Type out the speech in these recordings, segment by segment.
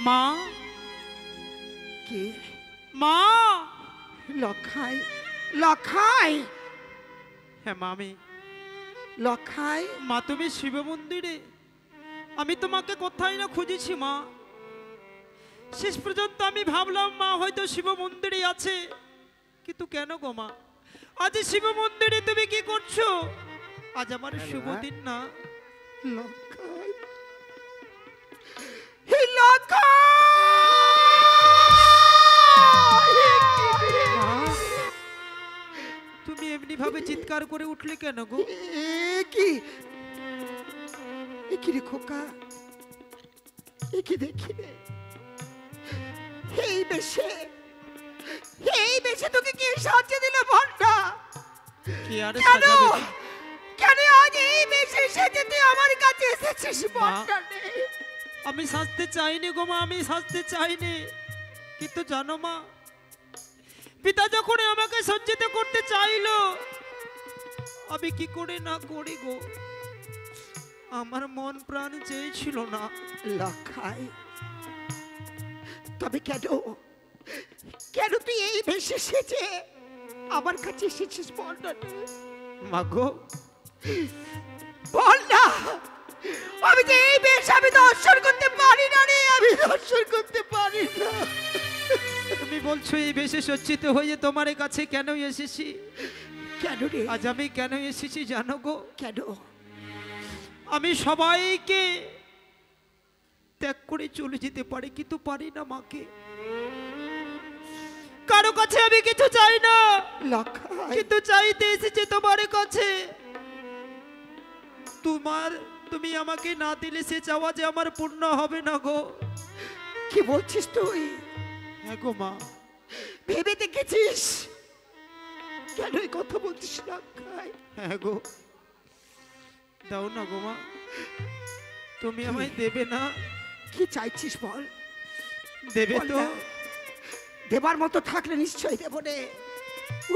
মা কে? মা লখাই, লখাই, হ্যাঁ মা আমি। লখাই, মা তুমি শিব মন্দিরে? আমি তোমাকে কোথায় না খুঁজেছি মা। শেষ পর্যন্ত আমি ভাবলাম মা হয়তো শিব মন্দিরে আছে, কিন্তু কেন গো মা আজ শিব মন্দিরে তুমি কি করছো? আজ আমার শুভ দিন না। লখাই, হে লখাই! মা তুমি এমনি ভাবে চিৎকার করে উঠলে কেন গো? কি কি রে খোকা, কি দেখি রে? এই বেশে তোকে কে সাহায্য দিল বল না? কি আর সাজাবে? কেন আজ এই বেশে সেজে তুই আমার কাছে এসেছিস বল না? আমি সাজতে চাইনি গো মা, আমি সাজতে চাইনি, কিন্তু জানো মা পিতা যখন আমাকে সজ্জিত করতে চাইলো আমি কি করে না করি গো। আমার মন প্রাণ চেয়েছিল না। লখাই, তবে কেন কেন তুই এই বেশে সেজে আমার কাছে এসেছিস বল না? মা গো বল না, আমি যে এই বেশ আমি দর্শন করতে পারি না রে, আমি দর্শন করতে পারি না। তুমি বলছো এই বেশে সজ্জিত হয়ে তোমার কাছে কেন এসেছি? কেন রে? আজ আমি কেন এসেছি জানো গো? কেন? আমি সবাইকে ত্যাগ করে চলে যেতে পারি, কিন্তু পারি না মাকে। কারো কাছে আমি কিছু চাই না, লখাই, কিন্তু চাইতে এসেছি তোমার কাছে। তুমি আমাকে না দিলে সে চাওয়া যে আমার পূর্ণ হবে না গো। কি বলছিস তুই? হ্যাঁ গো মা। ভেবে দেখেছিস? কেন এই কথা বলছিস লখাই? হ্যাঁ গো, দাও না গো মা, তুমি আমায় দেবে না? কি চাইছিস বল? দেবে বল তো? না। দেবার মতো থাকলে নিশ্চয়ই দেব রে।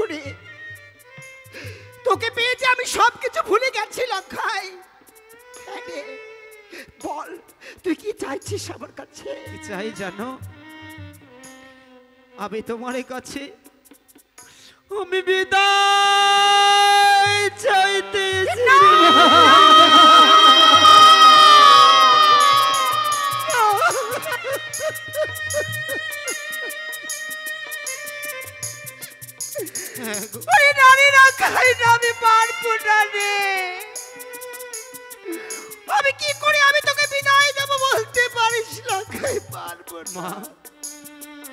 ওরে তোকে পেয়েছে আমি সবকিছু ভুলে গেছি লখাই। হ্যাঁ রে, বল তুই কি চাইছিস আমার কাছে? কি চাই জানো? আমি তোমার কাছে আমি বিদায় চাইতে আমি পারবো না রে। আমি কি করে আমি তোকে বিদায় দেবো বলতে পারিস লখাই? পারবো না। মা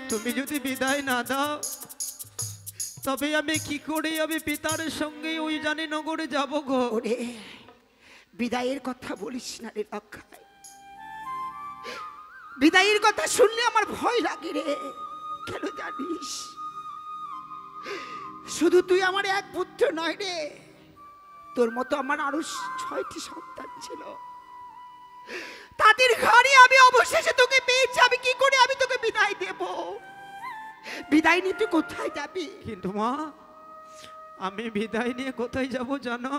তুমি যদি বিদায় না দাও তবে আমি কি করে আমি পিতার সঙ্গে ওই জানি নগরে যাব গো। ওরে বিদায়ের কথা বলিস না রে লখাই, বিদায়ের কথা শুনলে আমার ভয় লাগে রে। কেন জানিস? শুধু তুই আমার এক পুত্র নয় রে, তোর মতো আমার আরো 6টি সন্তান ছিল। তাদের ঘরে আমি অবশেষে তোকে পেয়েছি। আমি কি করে আমি তোকে বিদায় দেব? বিদায় নিয়ে তুই কোথায় যাবি? কিন্তু মা আমি বিদায় নিয়ে কোথায় যাব জানো?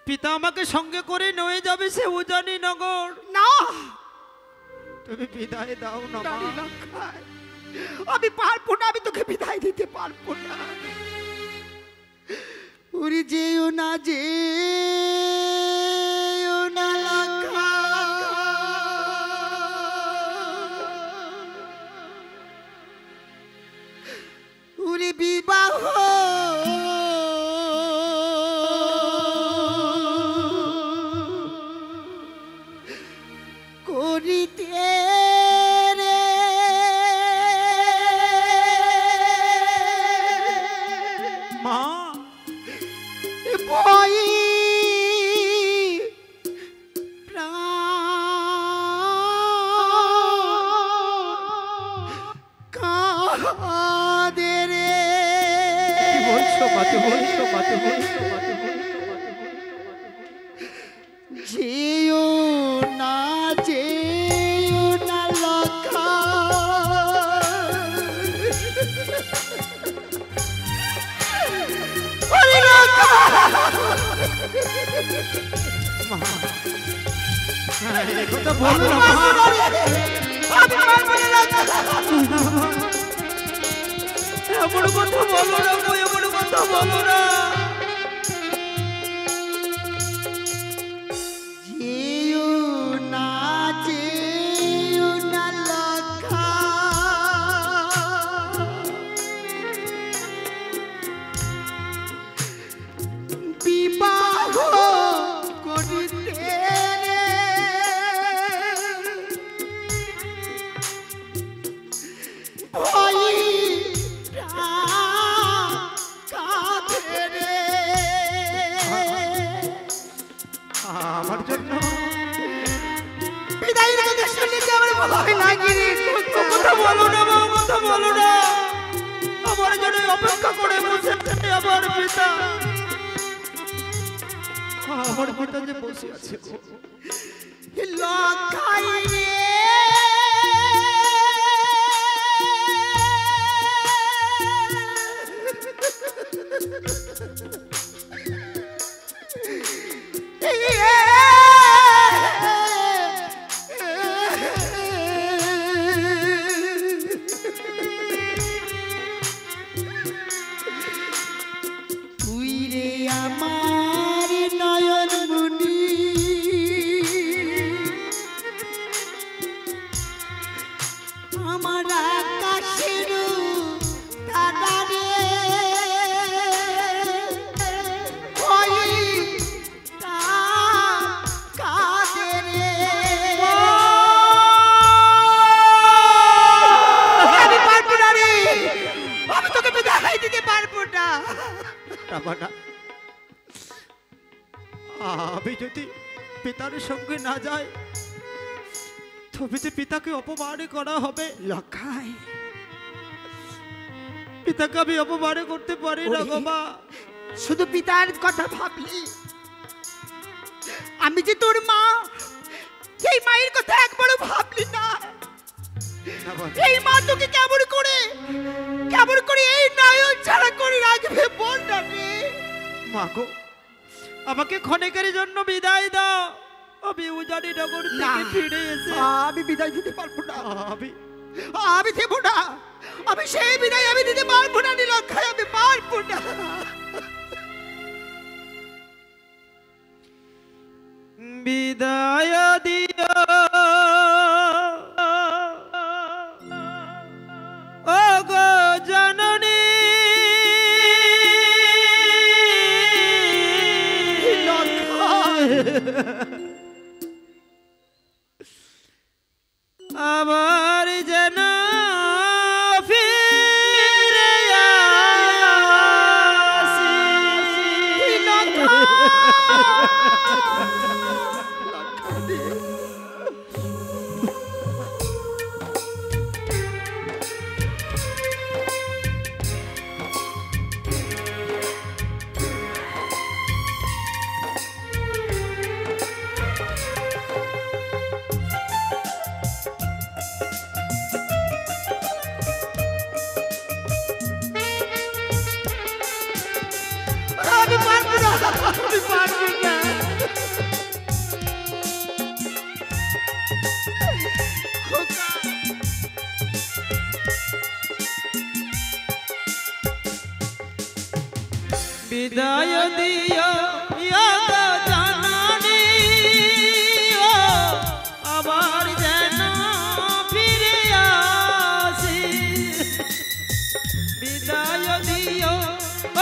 পিতা আমাকে সঙ্গে করে নিয়ে যাবে সে উজানি নগর। না, তুমি বিদায় দাও না মা। লখাই, আমি পারবো না, আমি তোকে বিদায় দিতে পারবো না। উড়ি যেও না, যেও না লখাই। উড়ি বিবাহ করিতে যেও না, যেও না লখাই। কথা বলো না। বলো না। যেও না যেও না লক্ষা, বিবাহ করিতে রে ভয়টা কাঁদে রে। আমার জন্য বিদায়ের কথা শুনলে যে আমার ভয় লাগে রে। কথা বলো না মা, কথা বলো না। আমার জন্য অপেক্ষা করে বসেছে আমার পিতা। আমার পিতা যে বসে আছে গো। লক্ষাই রে তুই রে আমার নয়ন মুনি, আমার আকাশের তারা রে ভয়টা কাঁদে রে। আমি পারবো না রে, আমি তোকে বিদায় দিতে পারবো না। বাবাটা, আমি যদি পিতার সঙ্গে না যাই তবে যে পিতাকে অপমান করা হবে। লক্ষাই পিতাকে আমি অপমান করতে পারি না গো মা। শুধু পিতার কথা ভাবলি, আমি যে তোর মা, এই মায়ের কথা একবারও ভাবলি না। এই মা তোকে কেমন করে এই নয়ন ছাড়া করে রাখবে বল না রে। মা গো, আমাকে ক্ষণিকের জন্য বিদায় দাও। আমি উজানি নগর থেকে ফিরে এসে আমি বিদায় দিতে পারবো না। আমি দেবো না। আমি সেই বিদায় আমি দিতে পারবো না রে লক্ষাই, আমি পারবো না। বিদায় দিও ও গো জননী, আবার যেন ফিরে আসি। আমি পারবো না, আমি পারবো না। খোকা, বিদায় দিও ইয়া গো জননী, ও আবার যেন ফিরে আসি। বিদায় দিও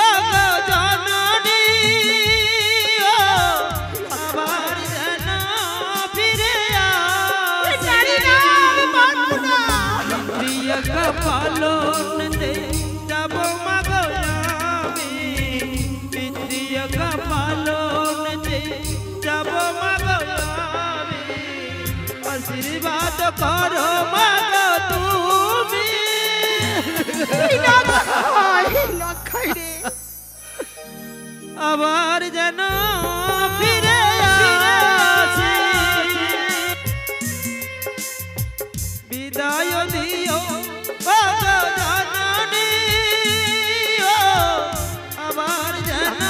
ও গো জননী, ও আবার যেন ফিরে জানি না, আমি পারবো না। প্রিয় কপালন দে যাব মাগো আমি, প্রিয় কপালন দে যাব মাগো আমি, আশীর্বাদ করো মাগো তুমি। লক্ষাই রে আবার যেন ফিরে আসি। বিদায় দিও ও গো জননী, ও আবার যেন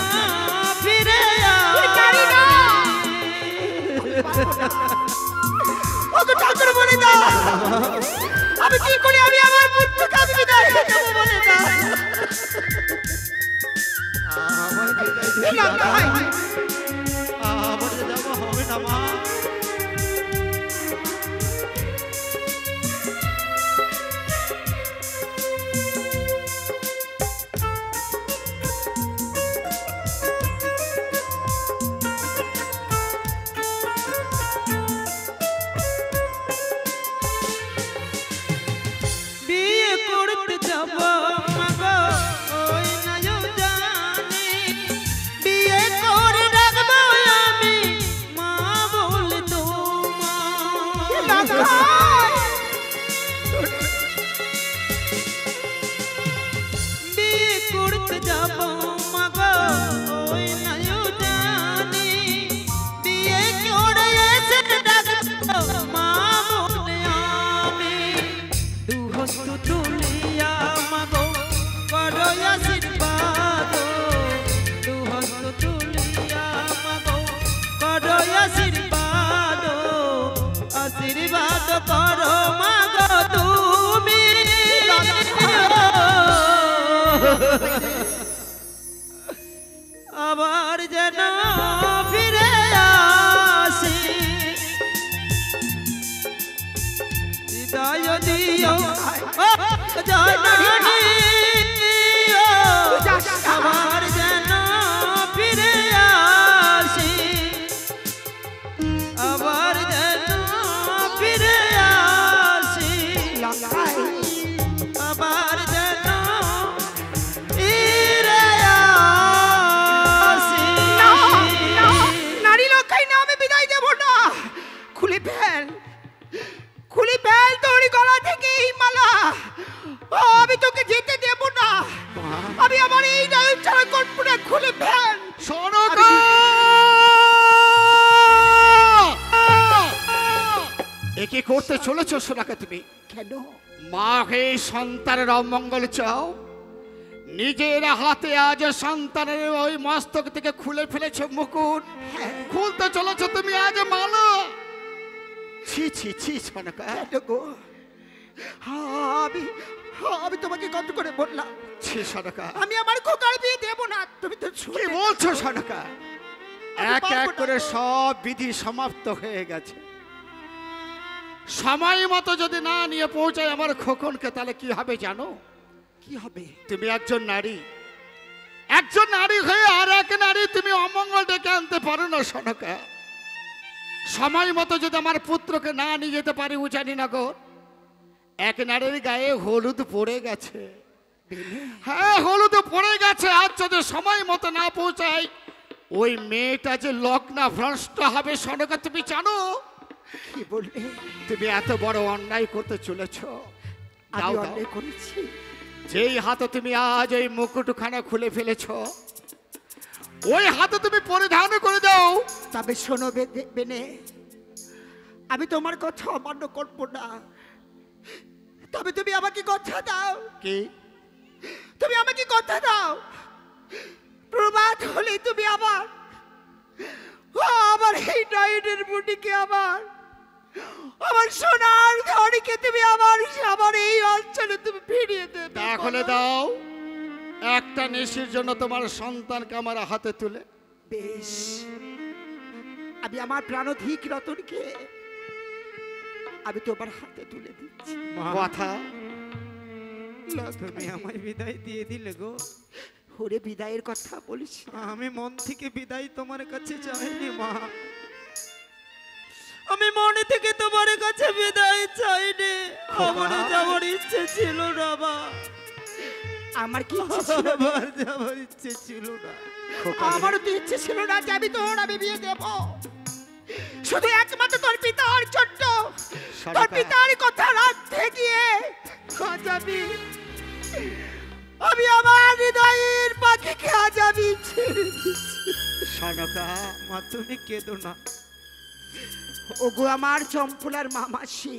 ফিরে জানি না। ওকে ঠাকুর বলে দাও, আমি কি করি, আমি আমার পুত্রকে আমি বিদায় দেবো বলে দাও। লঙ্কায়। আবার যে যাবো হবে না মা। বিয়ে করতে যাব মাগো ওই নাইও জানি, বিয়ে করে রাখবো আমি মা বলে তোমার। লঙ্কায়। বিয়ে করতে যাব মাগো ওই নাইও জানি, বিয়ে করে এসে ডাকবো মা বলে আমি। দুহস্ত তুলিয়া মাগো করো আশীর্বাদ, দুহস্ত তুলিয়া মাগো করো আশীর্বাদ, আশীর্বাদ করো মাগো তুমি। আবার যেন ফিরে আসি, হৃদয় দিও জননী, আবার যেন ফিরে আসি, আবার যেন ফিরে আসি, লঙ্কায়। আবার যেন ফিরে আসি। নারী লঙ্কায় না, আমি বিদায় দেব না। খুলে ফেল, খুলে ফেল তোর গলা থেকে এই মালা। আমি তোকে যেতে দেব না। আমি আমার এই নয়ন ছাড়া করবো না। খুলে ফেল। সনকা! এ কি করতে চলেছ সোনাকা তুমি? কেন? মা হয়ে সন্তানের অমঙ্গল চাও, নিজের হাতে আজ সন্তানের ওই মস্তক থেকে খুলে ফেলেছ মুকুট, খুলতে চলেছ তুমি আজ মালা। ছি ছি ছি সোনাকা! কেন গো? আমি আমি তোমাকে কত করে বললাম ছি সোনাকা! আমি আমার খোকার বিয়ে দেব না। তুমি তো কি শুনে বলছো সোনাকা? আমি এক পারবো এক না। করে সব বিধি সমাপ্ত হয়ে গেছে। সময় মতো যদি না নিয়ে পৌঁছায় আমার খোকনকে, তাহলে কি হবে জানো? কি হবে? তুমি একজন নারী, একজন নারী হয়ে আর এক নারী তুমি অমঙ্গল ডেকে আনতে পারো না সোনাকা। সময় মতো যদি আমার পুত্রকে না নিয়ে যেতে পারি উজানিনগর, এক নারীর গায়ে হলুদ পড়ে গেছে। হ্যাঁ, হলুদ পড়ে গেছে। আজ যদি সময় মতো না পৌঁছায়, ওই মেয়েটা যে লগ্না ভ্রষ্ট হবে সোনাকা, তুমি জানো? কি বললে? তুমি এত বড় অন্যায় করতে চলেছ। আমি দাও, দাও। অন্যায় করেছি? যেই হাতে তুমি আজ ওই মুকুটখানা খুলে ফেলেছ, ওই হাতে তুমি পরিধান করে দাও। তবে শোনো বেনে, আমি তোমার কথা অমান্য করবো না। তবে তুমি আমাকে কথা দাও। কি? তুমি আমাকে কথা দাও, প্রভাত হলে তুমি আবার আমার এই নয়নের মুটিকে আমার সোনার ধনীকে তুমি আমার এই অঞ্চলে তুমি ফিরিয়ে দেবে। তাহলে দাও, একটা নিশির জন্য তোমার সন্তানকে আমার হাতে তুলে। বেশ, আমি আমার প্রাণধিক রতনকে আমি তোমার হাতে তুলে দিচ্ছি। কথা তুমি আমায় বিদায় দিয়ে দিলে গো। ওরে বিদায়ের কথা বলিস না। আমি মন থেকে বিদায় তোমার কাছে চাইনি মা, আমি মনে থেকে তোমার কাছে বিদায় চাইনি। আমার যাওয়ার ইচ্ছে ছিল না মা, আমার কি ইচ্ছে ছিল? আমার যাওয়ার ইচ্ছে ছিল না। আমারও তো ইচ্ছে ছিল না যে আমি বিয়ে দেব, শুধু একমাত্র তোর পিতার জন্য। তোর পিতার কথা রাখতে গিয়ে আজ আমি আমার হৃদয়ের পাখিকে আজ আমি ছেড়ে দিচ্ছি। সনকা, মা তুমি কেঁদো না। ওগো আমার চম্পলার মামাসি,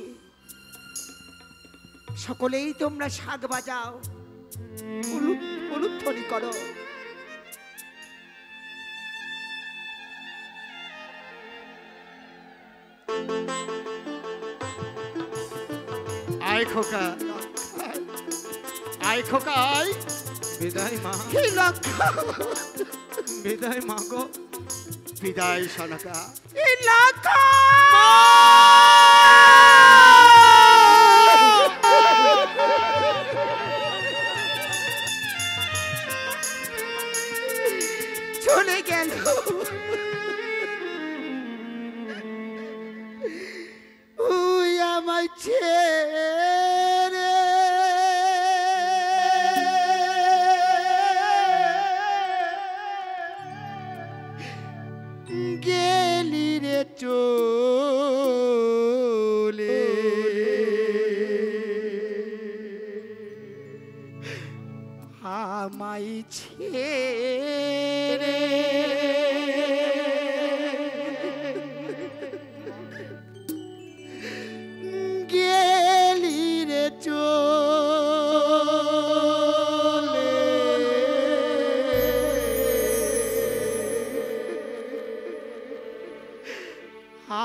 সকলেই তোমরা শাক বাজাও, উলুধ্বনি করো। আয় খোকা, আয় খোকা, আয়। বিদায় মা, এই লঙ্কা বিদায় মা গো। বিদায় সনকা। এলাকা চলে গেল। ওই আমায় ছেড়ে গেলি রে চলে। আমায় ছেড়ে গেলি রে চলে।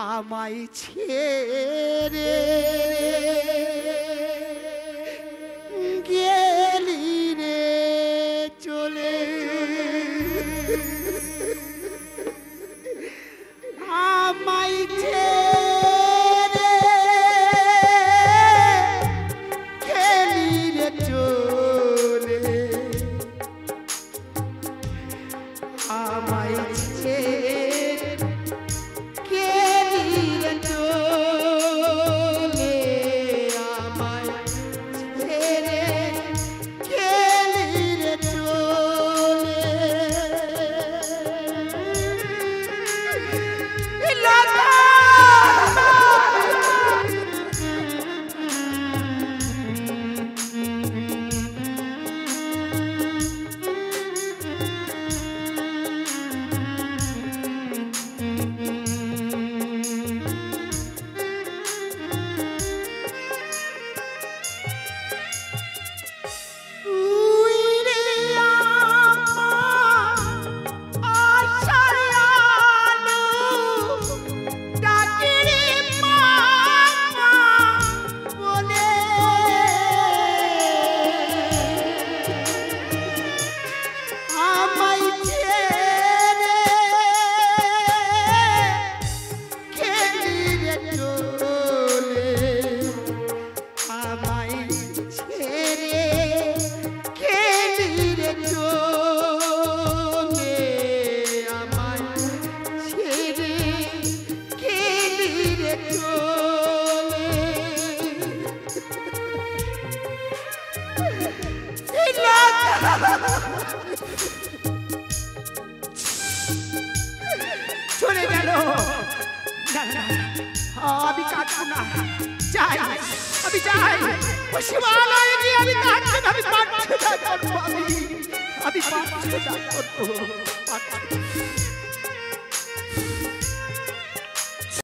আমায় ছেড়ে গেলি রে চলে। আমায় ছেড়ে গেলি রে চলে। আমায় ছেড়ে গেলি রে চলে। আমায় ছেড়ে গেলি রে চলে। এলাকা তুই রে আমার আশার আলো, ডাকি রে মামা বলে। আমায় ছেড়ে গেলি রে চলে। আমায় ছেড়ে গেলি রে চলে। আমায় ছেড়ে গেলি রে চলে। চলে গেল। না, না, আমি কাটবো না, যাই, আমি যাই। ও শিবালয়ে গিয়ে আমি কাটবো না, আমি পারছি না, করবো আমি পারছি না, করবো, পারছি না।